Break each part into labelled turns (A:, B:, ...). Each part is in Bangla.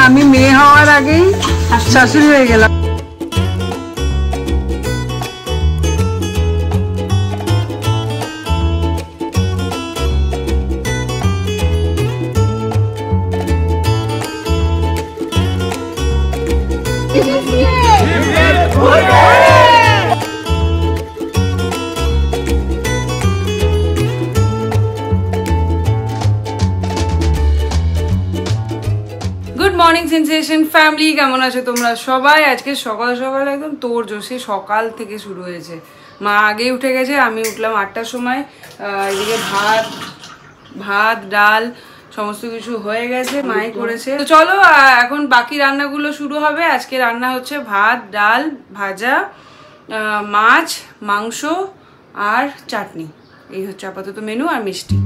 A: আমি মেয়ে হওয়ার আগেই শাশুড়ি হয়ে গেলাম। মর্নিং সেন্সেশন ফ্যামিলি, কেমন আছো তোমরা সবাই? আজকে সকাল সকাল একদম তোড়জোড়, সকাল থেকে শুরু হয়েছে। মা আগেই উঠে গেছে, আমি উঠলাম 8টার সময়। এদিকে ভাত ডাল সমস্ত কিছু হয়ে গেছে, মাই করেছে। তো চলো এখন বাকি রান্নাগুলো শুরু হবে। আজকে রান্না হচ্ছে ভাত ডাল ভাজা, মাছ মাংস আর চাটনি। এই হচ্ছে আপাতত মেনু, আর মিষ্টি।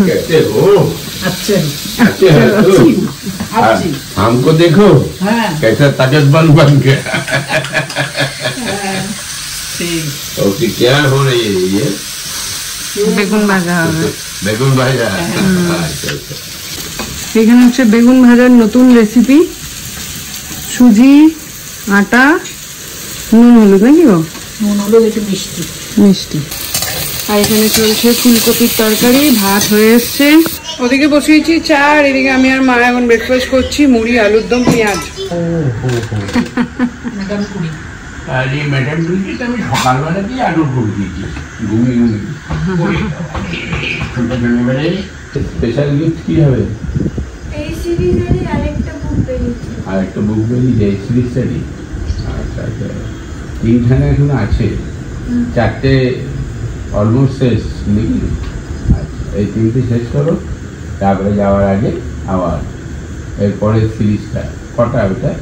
B: कैसे हो? अच्छे हैं तुम? हमको देखो कैसा ताकतवर बन गया। ओके, क्या हो रही है ये?
A: বেগুন ভাজা হবে।
B: বেগুন ভাজা।
A: এখানে হচ্ছে বেগুন ভাজার নতুন রেসিপি। সুজি, আটা, নুন হলুদ, নাকি গো?
C: নুন হলুদ, একটু মিষ্টি
A: মিষ্টি। আর এখানে চলছে ফুলকপির তরকারি, ভাত হয়ে এসছে। ওদিকে বসিয়েছি চা, আর এদিকে আমি আর মা এখন ব্রেকফাস্ট করছি, মুড়ি আলুর দম পেঁয়াজ।
B: আরে ম্যাডাম বলছি, আমি সকালবেলা দিয়ে আলু করে দিয়েছি, ঘুমিয়ে স্পেশাল গিফট কি হবে?
D: এই সিরিজেরই আরেকটা বুক বেরিয়েছে।
B: আরেকটা বুক বেরিয়েছে এই সিরিজটারই? আচ্ছা আচ্ছা, তিনখানে এখন আছে, চারটে অলমোস্ট শেষ নাকি? আচ্ছা, এই তিনটে শেষ করো, তারপরে যাওয়ার আগে আবার এরপরে সিরিজটা কটা? ওটা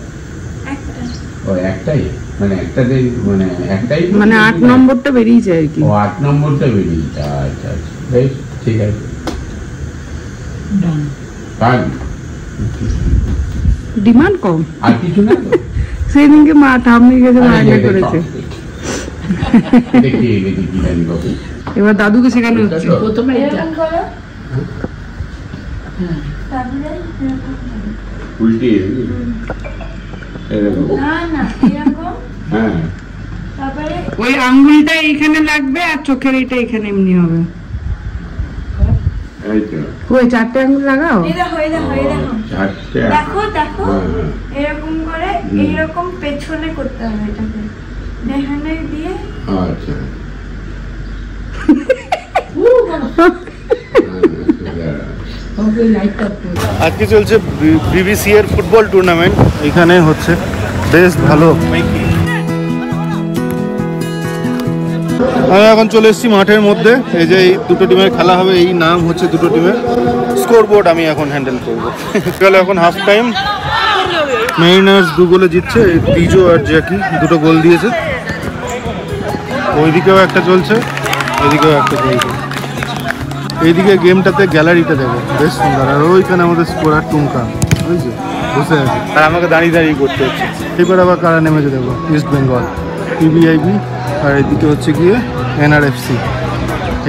B: ও একটাই, মানে একটাতে, মানে একটাই,
A: মানে 8 নম্বরটা বেরিয়েছে আর কি।
B: ও 8 নম্বরটা বেরিয়েছে। আচ্ছা আচ্ছা, বেশ ঠিক আছে।
A: ডিমান্ড কম,
B: আর কিছু না?
A: সেদিনকে মা ঠাম্মি গেছে, আগে করেছে।
B: দেখি দেখি কি জানি বাবু,
A: এবার দাদুকে শেখানো হচ্ছে।
C: প্রথমে এটা
D: করো, তারপরে
B: উল্টে এরকম,
D: না না এরকম,
B: হ্যাঁ,
D: তারপরে
A: ওই আঙ্গুলটা এইখানে লাগবে আর চোখের এইটা এখানে এমনি হবে।
B: এই তো
A: ওই 4টে আঙ্গুল লাগাও।
D: এই দেখো
B: চারটে,
D: দেখো দেখো, এরকম করে এইরকম পেছনে করতে হবে এটাকে, এখানে দিয়ে।
B: আচ্ছা
E: আজকে চলছে বিবিসি এর ফুটবল টুর্নামেন্ট, এখানে হচ্ছে বেশ ভালো। আমি এখন চলে এসেছি মাঠের মধ্যে। এই যে এই দুটো টিমের খেলা হবে, এই নাম হচ্ছে দুটো টিমের স্কোর বোর্ড আমি এখন হ্যান্ডেল করবো। এখন হাফ টাইম, মেরিনার্স 2 গোলে জিতছে, ডিজো আর জ্যাকি দুটো গোল দিয়েছে। ওইদিকেও একটা চলছে, ওইদিকেও একটা চলছে। এইদিকে গেমটাতে গ্যালারিটা দেখো, বেশ সুন্দর। আর ওইখানে আমাদের স্কোরার টুমকা বুঝছে বসে আছে, আর আমাকে দাঁড়িয়ে দাঁড়িয়ে করতে হচ্ছে। এবার আবার কারা নেমেছে দেখো, ইস্ট বেঙ্গল, পিবিআইবি, আর এইদিকে হচ্ছে গিয়ে এনআরএফসি।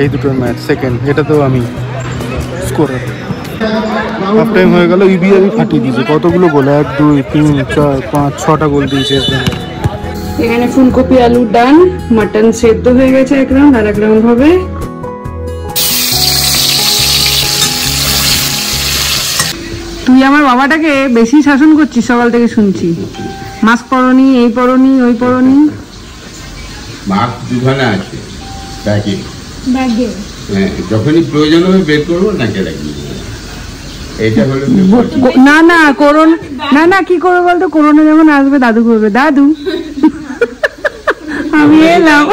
E: এই দুটোর ম্যাচ সেকেন্ড, এটাতেও আমি স্কোরার। হাফ টাইম হয়ে গেল, ইবিআইবি ফাটিয়ে দিয়েছে কতগুলো গোল, 1 2 3 4 5 6টা গোল দিয়েছে ইস্ট বেঙ্গল।
A: এখানে ফুলকপি আলু ডান, মাটন সেদ্ধ হয়ে গেছে এক রাউন্ড, আর এক রাউন্ড হবে। তুই আমার বাবাটাকে বেশি শাসন করছিস সকাল থেকে শুনছি। মাস্ক পরনি, এই পরনি, ওই পরনি।
B: মাস্ক দুখানে আছে ব্যাগে,
D: ব্যাগে
B: যখনই প্রয়োজন হবে বের করবো, নাকি রাখবো। এটা হলো
A: না না করোনা, না না কি করবো বলতো, করোনা যখন আসবে দাদু করবে, দাদু আমি এলাম।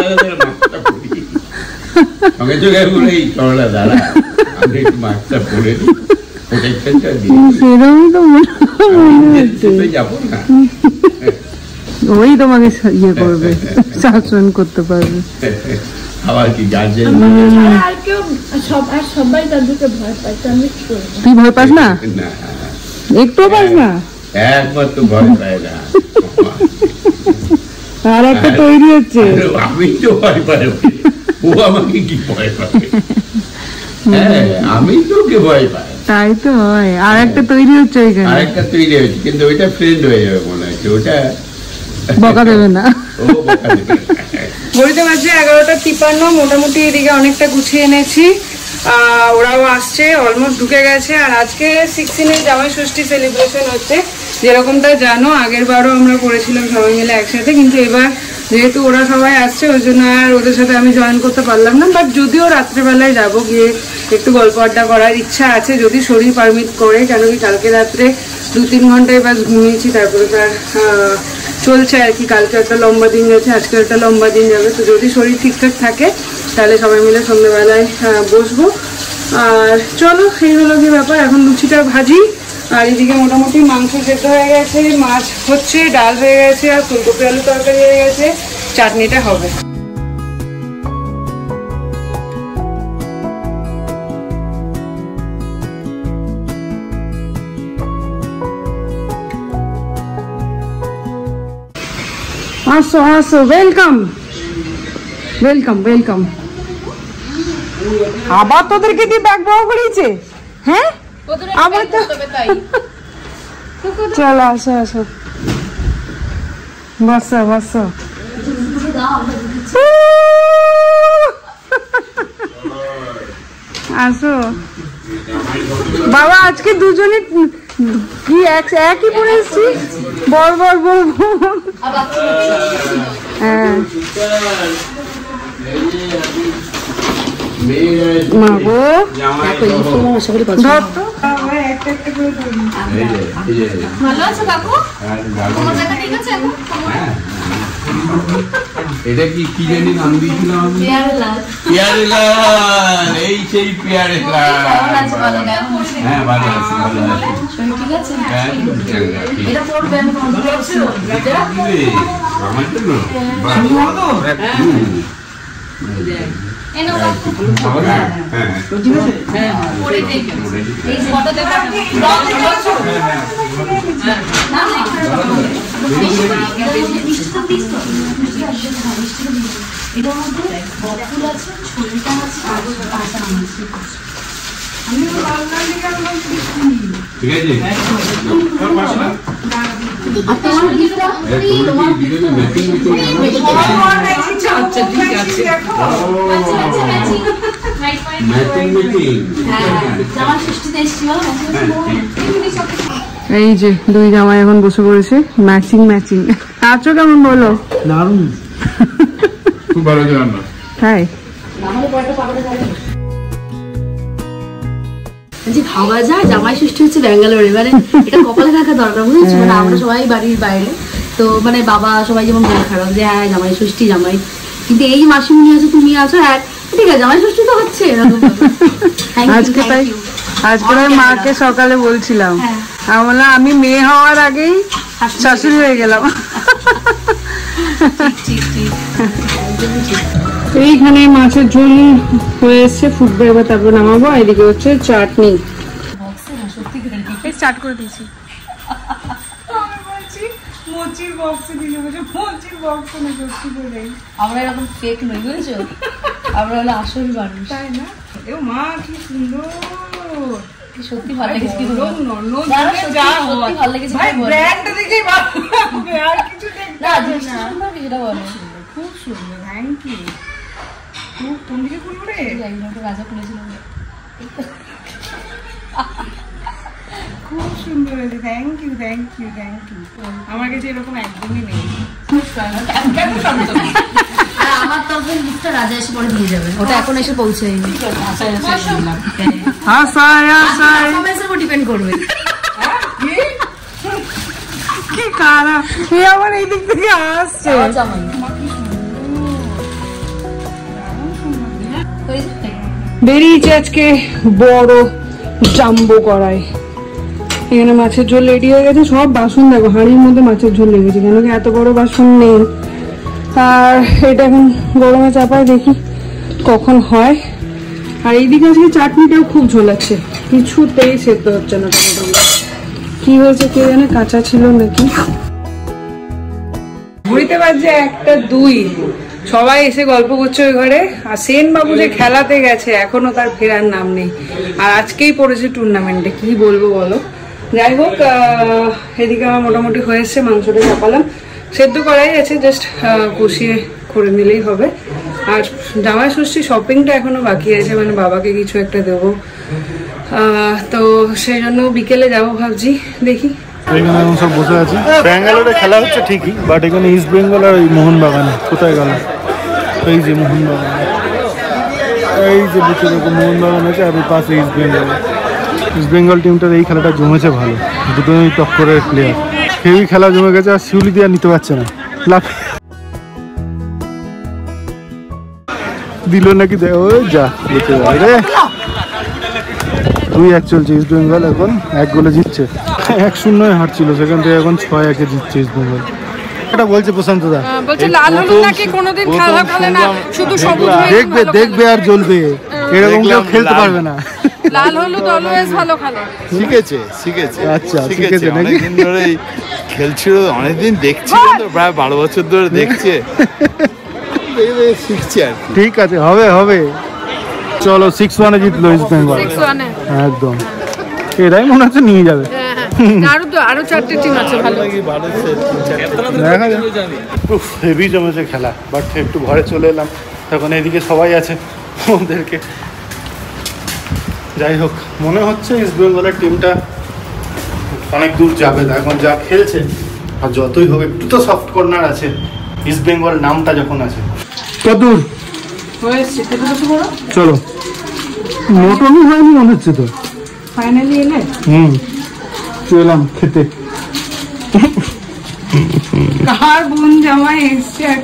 B: সঙ্গে সঙ্গে বলে এই চড়া দাঁড়া, আমি একটু মাস্কটা পরে দিই।
A: সেরকমই তো মনে হচ্ছে
B: যাবো না,
A: ওই তোমাকে ইয়ে করবে, শাসন করতে পারবে।
B: আবার কি গার্জেন
D: আর কেউ সবাই দাদুকে ভয় পায়, তো আমি কি করবো?
A: তুই ভয় পাস না?
B: না,
A: একটুও পাস না?
B: একবার তো ভয় পায় না।
A: আর একটা তৈরি হচ্ছে।
B: আমি তো ভয় পাই, ও আমাকে কি ভয় পাবে? হ্যাঁ, আমি তো ওকে ভয় পাই।
A: তাই তো হয়। আর একটা তৈরি হচ্ছে ওইখানে,
B: আরেকটা তৈরি হয়েছে, কিন্তু ওইটা ফ্রেন্ড হয়ে যাবে মনে হচ্ছে, ওটা
A: বকা দেবে না।
B: ও বকা দেবে।
A: ঘড়িতে বাজে 11:53। মোটামুটি এদিকে অনেকটা গুছিয়ে এনেছি, ওরাও আসছে, অলমোস্ট ঢুকে গেছে। আর আজকে 16 জামাই ষষ্ঠী সেলিব্রেশন হচ্ছে, যেরকমটা জানো আগের বারও আমরা করেছিলাম সবাই মিলে একসাথে, কিন্তু এবার যেহেতু ওরা সবাই আসছে ওই জন্য আর ওদের সাথে আমি জয়েন করতে পারলাম না। বাট যদিও রাত্রেবেলায় যাবো, গিয়ে একটু গল্প আড্ডা করার ইচ্ছা আছে যদি শরীর পারমিট করে, কেন কি কালকে রাত্রে 2-3 ঘন্টায় বাস ঘুমিয়েছি, তারপরে তার চলছে আর কি। কালকে একটা লম্বা দিন গেছে, আজকে একটা লম্বা দিন যাবে, তো যদি শরীর ঠিকঠাক থাকে তাহলে সবাই মিলে সন্ধ্যেবেলায় বসবো। আর চলো, এই হলো কি ব্যাপার। এখন লুচিটা ভাজি, আর এদিকে মোটামুটি মাংস সেদ্ধ হয়ে গেছে, মাছ হচ্ছে, ডাল হয়ে গেছে, আর ফুলকপি আলু তরকারি হয়ে গেছে, চাটনিটা হবে। আসো আসো, ওয়েলকাম ওয়েলকাম ওয়েলকাম। আবার তোদেরকে দিয়ে ব্যাগ বড় করেছে? হ্যাঁ, আবার তো চলো, আসো আসো, বসো বসো। আসো বাবা, আজকে দুজনে কি একই পরে এসছি, বড় বড় বড়। হ্যাঁ মা গো, ধর তো।
C: ভালো আছো কাকু? তোমার জায়গা ঠিক আছে এখন?
B: এটা কি কি জানি নাম দিয়েছিলাম? পেয়ারেলাল, এই সেই পেয়ারেলাল। হ্যাঁ, ভালো আছি, ভালো আছি।
C: ঠিক আছে?
B: একদম চাঙ্গা, ঠিক।
C: এটা পড়বে আমি ভালো আছি।
B: আমার জন্য? বাহ,
C: এই নাও কাকু।
B: হ্যাঁ, হ্যাঁ।
C: পড়ে দেখো। এই ফটো দেখো। দাও দেখো। না না। এটার মধ্যে বকুল আছে, ছুরিটা আছে, আর কাঁচা আম আছে। আমি
B: ঠিক আছে।
C: আর তোমার গিফটটা তোমার
B: ম্যাচিং
C: আচ্ছা ঠিক আছে।
B: ম্যাচিং
C: জামাই ষষ্ঠীতে এসেছি বলো,
A: এই যে দুই জামাই এখন বসে পড়েছে, ম্যাচিং ম্যাচিং। আছো কেমন বলো?
E: দারুণ,
B: খুব ভালো রান্না।
A: তাই
C: ভাবা যায় জামাই ষষ্ঠী হচ্ছে ব্যাঙ্গালোরে, মানে এটা কপালে থাকা দরকার, বুঝেছো? মানে আমরা সবাই বাড়ির বাইরে, তো মানে বাবা সবাই যেমন মন খারাপ যে হ্যাঁ জামাই ষষ্ঠী জামাই, কিন্তু এই মাসিমণি আছো, তুমি আছো, হ্যাঁ ঠিক আছে জামাই ষষ্ঠী তো হচ্ছে এরকম।
A: আজকে তাই, আজকে তাই মাকে সকালে বলছিলাম, আমি বললাম আমি মেয়ে হওয়ার আগেই শাশুড়ি হয়ে গেলাম। এইখানে মাছের ঝোল হয়ে এসছে, ফুটবে, এবার তারপর নামাবো। এদিকে হচ্ছে চাটনি, স্টার্ট করে দিয়েছি।
C: আমরা এরকম ফেক নই, বুঝেছো? আমরা হলো আসল মানুষ,
A: তাই না? এ মা কি সুন্দর,
C: সত্যি ভালো লেগেছে। কি
A: বলো,
C: বলবো?
A: ননদ
C: না, না,
A: বলে
C: সত্যি
A: যা
C: সত্যি
A: হয়।
C: ভালো লেগেছে।
A: ভাই
C: কি বলবো?
A: ব্র্যান্ড দেখেই ভালো লাগবে, আর কিছু দেখতে
C: না
A: হবে
C: জিনিসটা
A: না।
C: সুন্দর, সেটা বলো।
A: খুব সুন্দর, থ্যাংক ইউ। খুব কোন দিকে খুলবো রে?
C: রাজা খুলেছিলাম,
A: খুব সুন্দর হয়েছে, thank you thank you thank you. আমার কাছে এরকম একদমই নেই।
C: আর আমার তরফের লিস্টটা রাজা এসে পরে দিয়ে যাবে, ওটা এখন এসে পৌঁছায়নি।
A: হাসায় হাসায়
C: পারফরমেন্সের উপর ডিপেন্ড করবে।
A: কি খারাপ, এ আবার এই দিক থেকে আসছে।
C: জামাই
A: বেরিয়েছে আজকে বড় জাম্বো কড়াই। এখানে মাছের ঝোল রেডি হয়ে গেছে, সব বাসন দেখো হাঁড়ির মধ্যে মাছের ঝোল লেগেছে, কেন কি এত বড় বাসন নেই। আর এটা এখন গরমে চাপায়, দেখি কখন হয়। আর এইদিকে আজকে চাটনিটাও খুব ঝোলাচ্ছে, কিছুতেই সেদ্ধ হচ্ছে না টমেটোগুলো। কি হয়েছে কে জানে, কাঁচা ছিল নাকি। ঘুরিতে বাজছে 1টা 2, সবাই এসে গল্প করছে ওই ঘরে। আর সেন বাবু যে খেলাতে গেছে এখনো তার ফেরার নাম নেই, আর আজকেই পড়েছে টুর্নামেন্টে, কি বলবো বলো। যাই হোক, এদিকে আমার মোটামুটি হয়েছে, মাংসটা চাপালাম, সেদ্ধ করাই আছে, জাস্ট কষিয়ে করে নিলেই হবে। আর জামাই ষষ্ঠী শপিংটা এখনো বাকি আছে, মানে বাবাকে কিছু একটা দেবো, তো সেই জন্য বিকেলে যাবো ভাবছি, দেখি।
E: এখানে এখন সব বসে আছি। ব্যাঙ্গালোরে খেলা হচ্ছে ঠিকই, বাট এখানে ইস্ট বেঙ্গল আর ওই মোহনবাগান কোথায় গেল। এই যে মোহনবাগান, এই যে বুঝতে দেখো মোহনবাগান আছে, আর ওই পাশে ইস্ট বেঙ্গল। ইস্ট বেঙ্গল টিমটার এই খেলাটা জমেছে ভালো, দুটোই টক্করের প্লেয়ার। সেই খেলা জমে গেছে, আর শিউলি দিয়ে নিতে পারছে না, লাভ দিল নাকি দেয়, ওই যা বেঁচে যাবে রে। 2-1 চলছে, ইস্ট বেঙ্গল এখন 1 গোলে জিতছে। 1-0 হারছিল, সেখান থেকে এখন 6-1 জিতছে ইস্ট বেঙ্গল। এটা বলছে প্রশান্ত দা,
A: বলছে লাল হলুদ নাকি কোনোদিন খেলা খেলে না, শুধু সবুজ
E: দেখবে দেখবে আর জ্বলবে, এরকম কেউ খেলতে পারবে না।
A: লাল হলুদ অলওয়েজ ভালো খেলে।
F: শিখেছে।
E: আচ্ছা শিখেছে নাকি?
F: অনেকদিন ধরে খেলছিল, অনেকদিন দেখছিল তো, প্রায় 12 বছর ধরে দেখছে, শিখছে আর কি।
E: ঠিক আছে, হবে। চলো 6-1 জিতলো ইস্ট বেঙ্গল, একদম। এরাই মনে হচ্ছে নিয়ে যাবে।
A: আরো 4টে টিম আছে ভালো।
E: দেখা যাক। হেভি জমেছে খেলা, বাট একটু ঘরে চলে এলাম, তখন এদিকে সবাই আছে ওদেরকে। যাই হোক, মনে হচ্ছে ইস্ট বেঙ্গলের টিমটা অনেক দূর যাবে এখন যা খেলছে। আর যতই হোক একটু তো সফট কর্নার আছে ইস্ট বেঙ্গল নামটা যখন আছে। কতদূর চলো, মটনই হয়নি মনে হচ্ছে তো।
A: ফাইনালি এলে?
E: চলাম খেতে।
A: কার বোন জামাই এসছে আর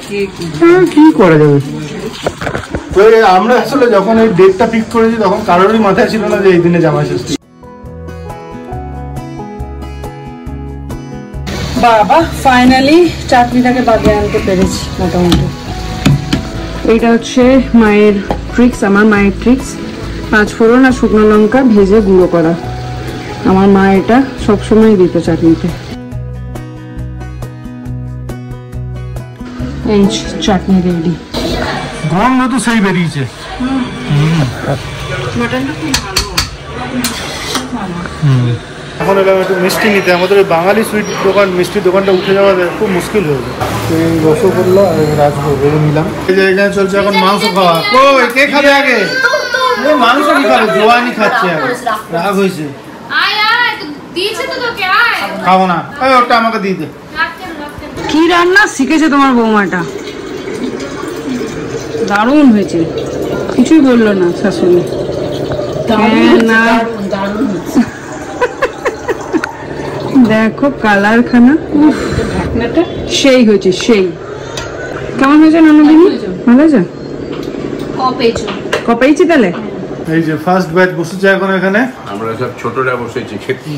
E: কি করা যাবে। আমরা আসলে যখন এই ডেটটা ফিক্স করেছি তখন কারোরই মাথায় ছিল না যে এই দিনে জামাই ষষ্ঠী।
A: বাবা ফাইনালি চাটনিটাকে বাগে আনতে পেরেছি মোটামুটি। এইটা হচ্ছে মায়ের ট্রিক্স, আমার মায়ের ট্রিক্স। 5 ফোড়ন আর শুকনো লঙ্কা ভেজে গুঁড়ো করা, আমার মা এটা সবসময় দিত চাটনিতে। এই চাটনি রেডি।
E: গন্ধ তো সেই বেরিয়েছে। এখন এলাম একটু মিষ্টি নিতে। আমাদের বাঙালি সুইট দোকান, মিষ্টির দোকানটা উঠে যাওয়া খুব মুশকিল হয়ে যায়। এই রসগোল্লা আর রাজভোগ এগুলো নিলাম। এই যে এখানে চলছে এখন মাংস খাওয়া। কই কে খাবে আগে? মাংস কি খাবে? জোয়ানি খাচ্ছে, রাগ হয়েছে। খাবো না, ওটা আমাকে দিয়ে দে।
A: কি রান্না শিখেছে তোমার বৌমাটা, দারুণ হয়েছে। কিছুই বললো না শাশুড়ি। না দেখো কালার খানা সেই হয়েছে, সেই। কেমন হয়েছে ননদিনী? ভালো হয়েছে? কপেয়েছি তাহলে।
E: এই যে ফার্স্ট ব্যাচ বসেছে এখন এখানে।
B: আমরা সব ছোটরা বসেছি খেতে।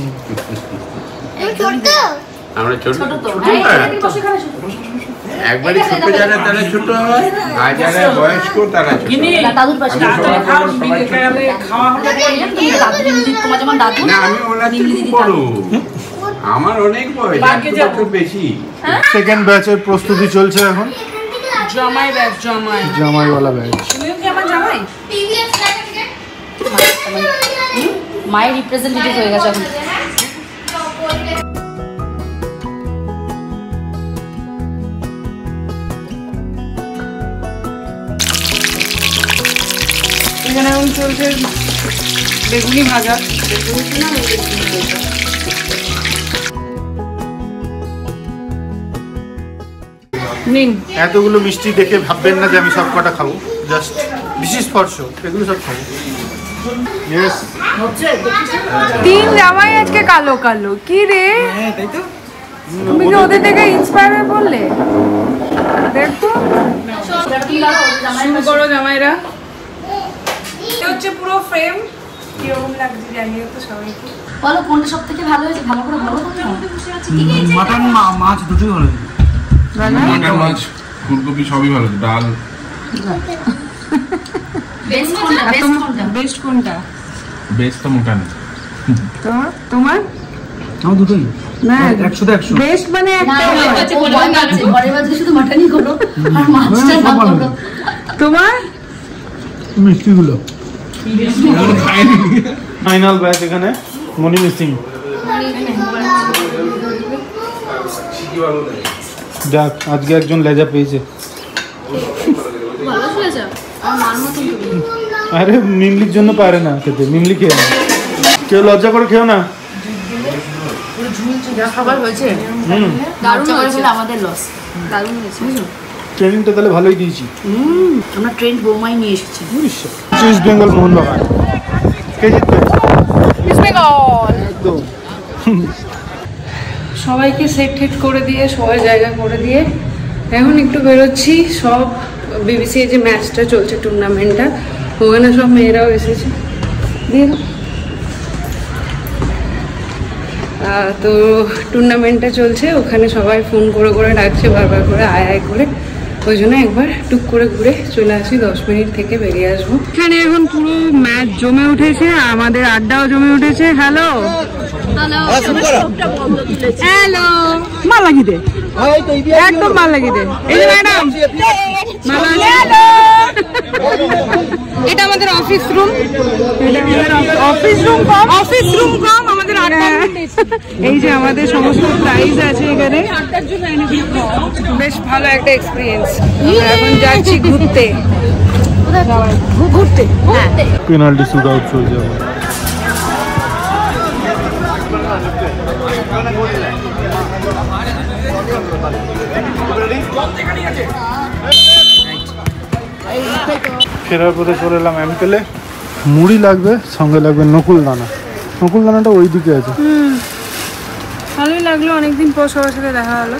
B: আমরা ছোট একবারই ছোট যারা তারা ছোট হয়, আর যারা বয়স্ক তারা ছোট। না আমি ওরা বড়, আমার অনেক বয়স, 1 বছর বেশি।
E: সেকেন্ড ব্যাচের প্রস্তুতি চলছে এখন।
A: জামাই ব্যাচ,
E: জামাইওয়ালা ব্যাচ।
C: মায়ের রিপ্রেজেন্টেটিভ হয়ে গেছে এখন।
A: এখানে এখন চলছে বেগুনি ভাজা। নিন।
E: এতগুলো মিষ্টি দেখে ভাববেন না যে আমি সব কটা খাবো, জাস্ট বিশেষ স্পর্শ, এগুলো সব খাবো। ইয়েস,
A: 3 জামাই আজকে কালো কালো। কি রে, তুমি কি ওদের থেকে ইন্সপায়ার হয়ে বললে? দেখো শুরু করো জামাইরা। এটা হচ্ছে পুরো ফ্রেম, কিরকম লাগছে জানিও তো সবাইকে।
C: বলো কোনটা সব থেকে ভালো হয়েছে, ভালো করে বলো তো।
G: মাটন মাছ দুটোই ভালো হয়েছে।
H: মাটন মাছ ফুলকপি সবই ভালো, ডাল।
C: বেস্ট কোনটা?
A: বেস্ট কোনটা?
H: বেস্ট তো মোটা নেই।
A: তোমার?
G: আমার দুটোই
A: না
G: 100
A: বেস্ট মানে একটা
C: ঘরের মাঝে শুধু মাটনই করো আর মাছটা না করো।
A: তোমার
E: মিষ্টিগুলো ফাইনাল ব্যাচ এখানে মনি মিসিং। যাক আজকে একজন লেজা পেয়েছে। আরে মিমলির জন্য পারে না খেতে, মিমলি খেয়ে না, কেউ লজ্জা করে খেও না।
C: খাবার হয়েছে দারুণ হয়েছে, আমাদের লস দারুণ হয়েছে।
E: ট্রেনিংটা তাহলে ভালোই দিয়েছি।
C: আমরা ট্রেন্ড বোমাই নিয়ে এসেছি।
E: ইস্ট বেঙ্গল মোহনবাগান কে জিতবে?
A: ইস্ট বেঙ্গল।
E: একদম।
A: সবাইকে সেট টেট করে দিয়ে সবাই জায়গা করে দিয়ে এখন একটু বেরোচ্ছি। সব বিবিসি যে ম্যাচটা চলছে টুর্নামেন্টটা, ওখানে সব মেয়েরাও এসেছে। দিয়ে তো টুর্নামেন্টটা চলছে, ওখানে সবাই ফোন করে করে ডাকছে বারবার করে আয় আয় করে। ওই জন্য একবার টুক করে ঘুরে চলে আসি, 10 মিনিট থেকে বেরিয়ে আসবো। এখানে এখন পুরো ম্যাচ জমে উঠেছে, আমাদের আড্ডাও জমে উঠেছে। হ্যালো হ্যালো, মাল লাগি দে, একদম মাল লাগি দে। এই যে ম্যাডাম এটা আমাদের অফিস রুম, অফিস রুম কম আমাদের আড্ডা। এই যে আমাদের সমস্ত প্রাইজ আছে এখানে, বেশ ভালো একটা এক্সপিরিয়েন্স। এখন যাচ্ছি ঘুরতে ঘুরতে।
E: পেনাল্টি শুট আউট চলছে। ফেরার পথে চলে এলাম এমটেলে। মুড়ি লাগবে, সঙ্গে লাগবে নকুল দানা। নকুল দানাটা ওই দিকে আছে।
A: ভালোই লাগলো, অনেকদিন পর সবার সাথে দেখা হলো।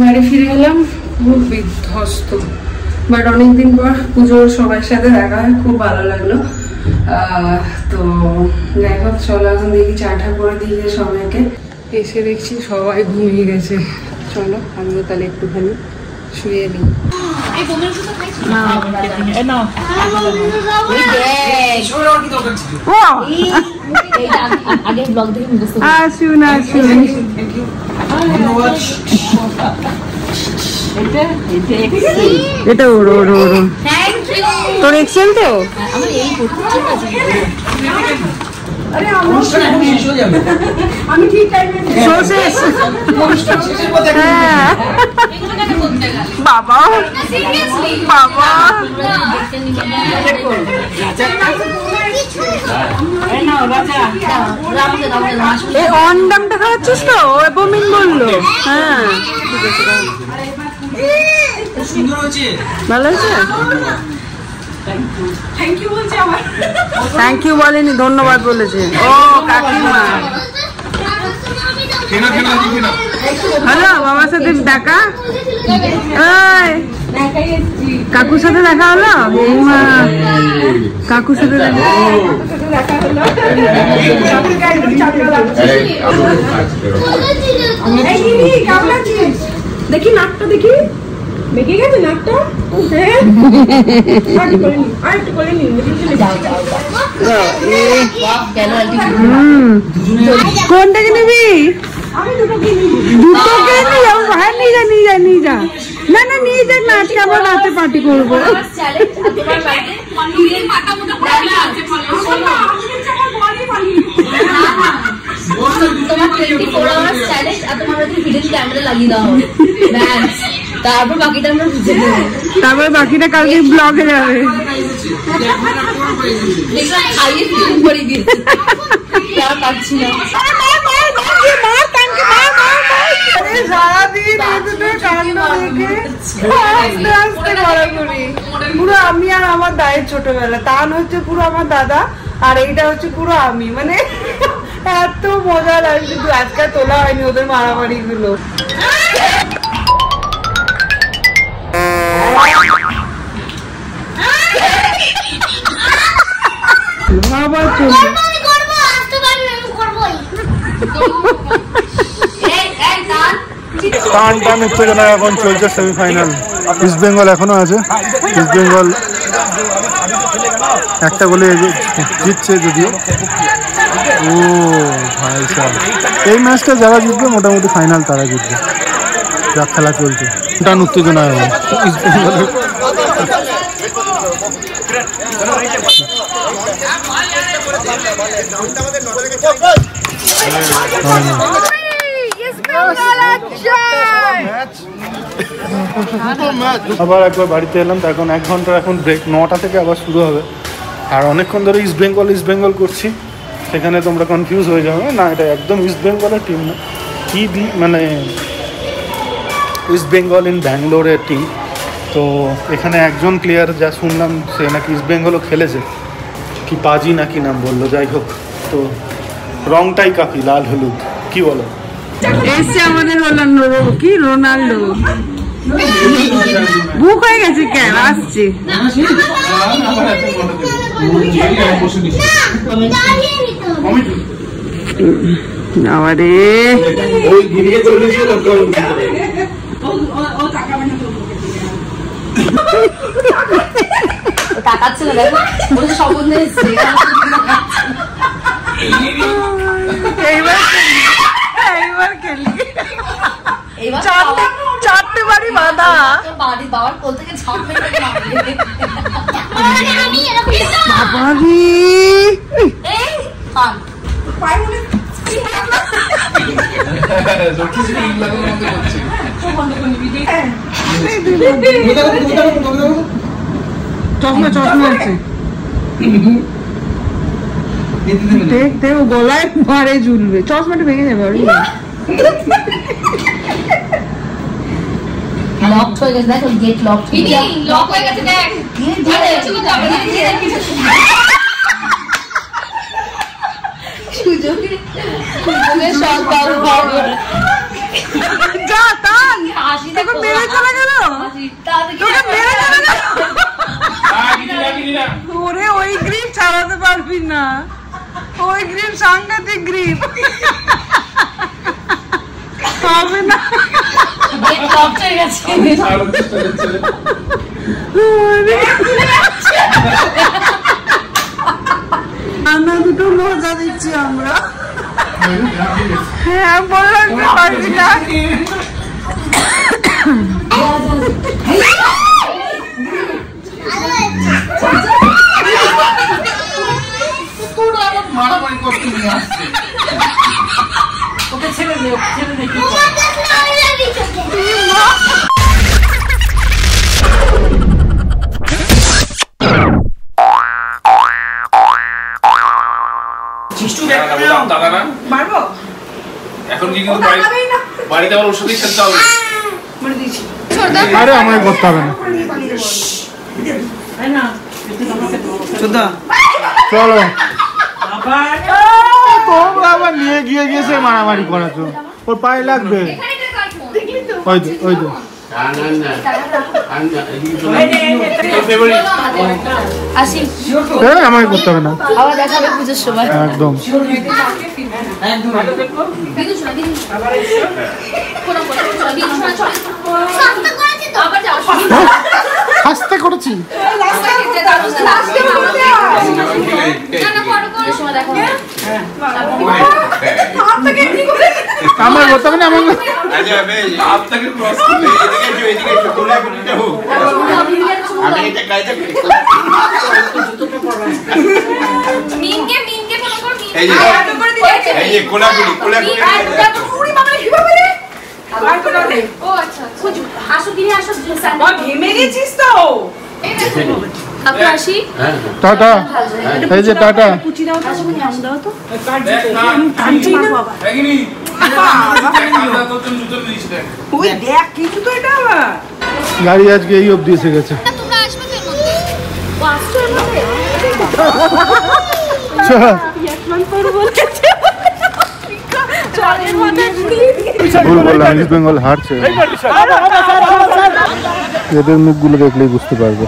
A: বাড়ি ফিরে এলাম খুব বিধ্বস্ত, বাট অনেকদিন পর পুজোর সবার সাথে দেখা হয়, খুব ভালো লাগলো। তো যাই হোক চলো এখন দেখি চাটা করে দিয়ে সবাইকে। এসে দেখছি সবাই ঘুমিয়ে গেছে। চলো আমিও তাহলে একটুখানি শুয়ে নিই। আসুন আসুন, এটা ওরো ওরো ওরো তোর এক্সেল তো। আমি ঠিক টাইমে বাবা বাবা এই অন্ডামটা খাওয়াচ্ছিস তো? বমিন বললো। হ্যাঁ ভালো হয়েছে। থ্যাংক ইউ বলেনি, ধন্যবাদ বলেছে। ও কাকিমা, হ্যালো বাবার সাথে দেখা, কাকুর সাথে দেখা হলো। কাকুর সাথে দেখা দেখি নাকটা, দেখি বেঁকে গেছে নাকটা। কোনটাকে নিবি? দুটোকে নিয়ে যাবো। হ্যাঁ নিয়ে যা নিয়ে যা নিয়ে যা। না না নিয়ে যাক না, আজকে আমরা রাতে পার্টি করবো। তারপরে বাকিটা কালকে ব্লগে যাবে। পুরো আমি আর আমার দায়ের ছোটবেলা, তান হচ্ছে পুরো আমার দাদা আর এইটা হচ্ছে পুরো আমি। মানে এত মজা লাগে, কিন্তু আজকাল তোলা হয়নি ওদের মারামারি গুলো। আবার চলবে।
E: টান টান উত্তেজনা এখন চলছে সেমিফাইনাল। ইস্ট বেঙ্গল এখনো আছে, ইস্ট বেঙ্গল একটা গোলে জিতছে যদিও। ও ভাই সাহেব, এই ম্যাচটা যারা জিতবে মোটামুটি ফাইনাল তারা জিতবে। যা খেলা চলছে টান উত্তেজনা এখন ইস্ট বেঙ্গলের। আবার একবার বাড়িতে এলাম, তো এখন 1 ঘন্টা এখন ব্রেক, 9টা থেকে আবার শুরু হবে। আর অনেকক্ষণ ধরে ইস্ট বেঙ্গল করছি, সেখানে তোমরা কনফিউজ হয়ে যাবে। না, এটা একদম ইস্ট বেঙ্গলের টিম না, মানে ইস্ট বেঙ্গল ইন ব্যাঙ্গালোরের টিম। তো এখানে একজন প্লেয়ার যা শুনলাম সে নাকি ইস্ট বেঙ্গলও খেলেছে, কি পাজি নাকি নাম বললো, যাই হোক। তো রংটাই কাফি, লাল হলুদ, কি বলো?
A: এসছে আমাদের কি রোনাল্ডো বুক হয়ে গেছে, কেন আসছে? আমারে
C: তাকাচ্ছিল, দেখো বলছে সম্বন্ধে এসছে।
A: এইবার খেলি, চারটে বাড়ি বাঁধা,
C: বাবার কোল থেকে ঝাঁপ মেরে
A: চশমা আছে, দেখতে ও গলায় মারে ঝুলবে, চশমাটা ভেঙে যাবে।
C: লক হয়ে গেছে, দেখো গেট লক হয়ে গেছে, দেখ সুযোগে সব বাবু
A: যা টান দেখো মেরে চলে গেল, ওরে ওই গ্রিপ ছাড়াতে পারবি না, ওই গ্রিপ সাংঘাতিক গ্রিপ হবে না। রান্না দুটো মজা দিচ্ছি আমরা। হ্যাঁ বললাম পারবি না।
H: মারামারি করতে নিয়ে আসছে। ওকে ছেড়ে দে, ছেড়ে দে। এখন কি বাড়িতে আবার ওষুধই খেলতে হবে।
E: আরে আমায় করতে হবে না, চলো তোমরা আবার নিয়ে গিয়েছে মারামারি করাচ্ছ, ওর পায়ে লাগবে। ওই তো আমায় করতে হবে না,
C: আবার দেখা হবে পুজোর সময়
E: একদম। হাসতে করেছি আমার করতে হবে না, আমার টাটা, এই যে টাটা। গাড়ি আজকে এই অবধি এসে গেছে। ভুল বললাম, ইস্ট বেঙ্গল হারছে। এদের মুখগুলো দেখলেই বুঝতে পারবে।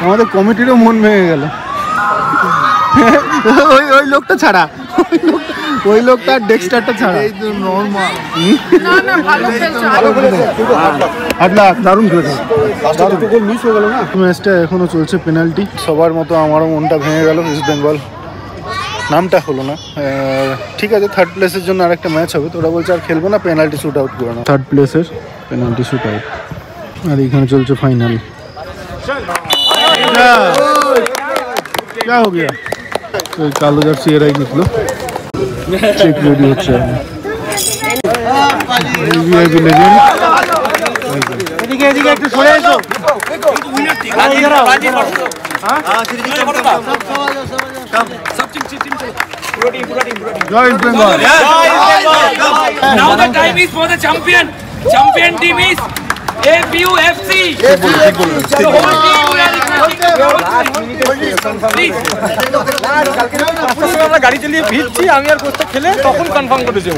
E: আমাদের কমিটিরও মন ভেঙে গেল। ওই লোকটা ছাড়া, ওই লোকটা ডেক্সটারটা ছাড়া। এই তো নরমাল।
A: না না ভালো খেলছো।
E: দারুণ খেলেছে। মিস হয়ে গেল না ম্যাচটা, এখনো চলছে পেনাল্টি। সবার মতো আমারও মনটা ভেঙে গেল, ইস্ট বেঙ্গল নামটা হলো না। ঠিক আছে, থার্ড প্লেসের জন্য আরেকটা ম্যাচ হবে, তো ওরা বলছে আর খেলবো না, পেনাল্টি শুট আউট করে না। থার্ড প্লেসের পেনাল্টি শুট আউট, আর এখানে চলছে ফাইনাল। क्या हो गया? तो कालो जर्सी एराई निकलो, चेक रेडी হচ্ছে। ভিভিআইপি লেজেন্ড এদিকে এদিকে একটু সরে এসো। জয় East Bengal.
H: Now the time is for the champion team is APUFC. The whole team we are requesting.
E: আমরা গাড়ি চালিয়ে ভিড়ছি, আমি আর কোচটা খেলে তখন কনফার্ম করেছি।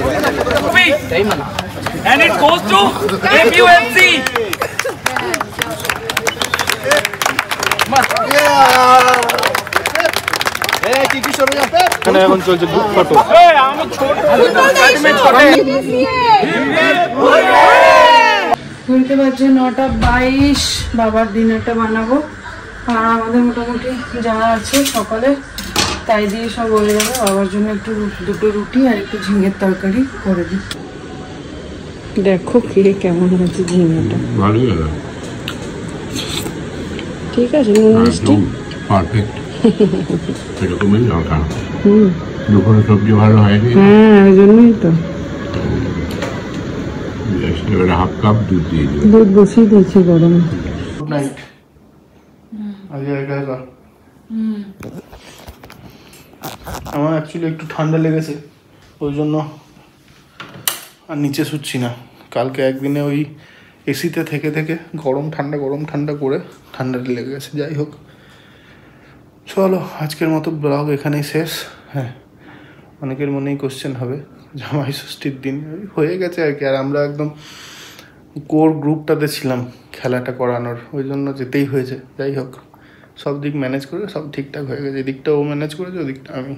H: And it goes to APUFC.
E: এখানে এখন চলছে গ্রুপ ফটো।
A: ঘুরতে পারছে 9:22, বাবার ডিনারটা বানাবো। আর আমাদের মোটামুটি যা আছে সকালে তাই দিয়ে সব হয়ে যাবে। বাবার জন্য একটু দুটো রুটি আর একটু ঝিঙের তরকারি করে দিই। দেখো খেয়ে কেমন হয়েছে ঝিঙেটা,
B: ভালোই হলো,
A: ঠিক আছে মিষ্টি
B: পারফেক্ট। এরকমই দরকার। দুপুরে সবজি ভালো হয়নি,
A: হ্যাঁ ওই জন্যই তো
B: এবারে হাফ কাপ দুধ দিয়ে দিও।
A: দুধ বসিয়ে দিয়েছি গরম।
E: Good night. আজকে একা একা আমার অ্যাকচুয়ালি একটু ঠান্ডা লেগেছে, ওই জন্য আর নিচে শুচ্ছি না। কালকে একদিনে ওই এসিতে থেকে থেকে গরম ঠান্ডা করে ঠান্ডাটা লেগে গেছে। যাই হোক, চলো আজকের মতো ব্লগ এখানেই শেষ। হ্যাঁ, অনেকের মনেই কোশ্চেন হবে, জামাই ষষ্ঠীর দিন হয়ে গেছে আর কি, আর আমরা একদম কোর গ্রুপটাতে ছিলাম খেলাটা করানোর, ওই জন্য যেতেই হয়েছে। যাই হোক, সব দিক ম্যানেজ করে সব ঠিকঠাক হয়ে গেছে। এদিকটা ও ম্যানেজ করেছে, ওদিকটা আমি।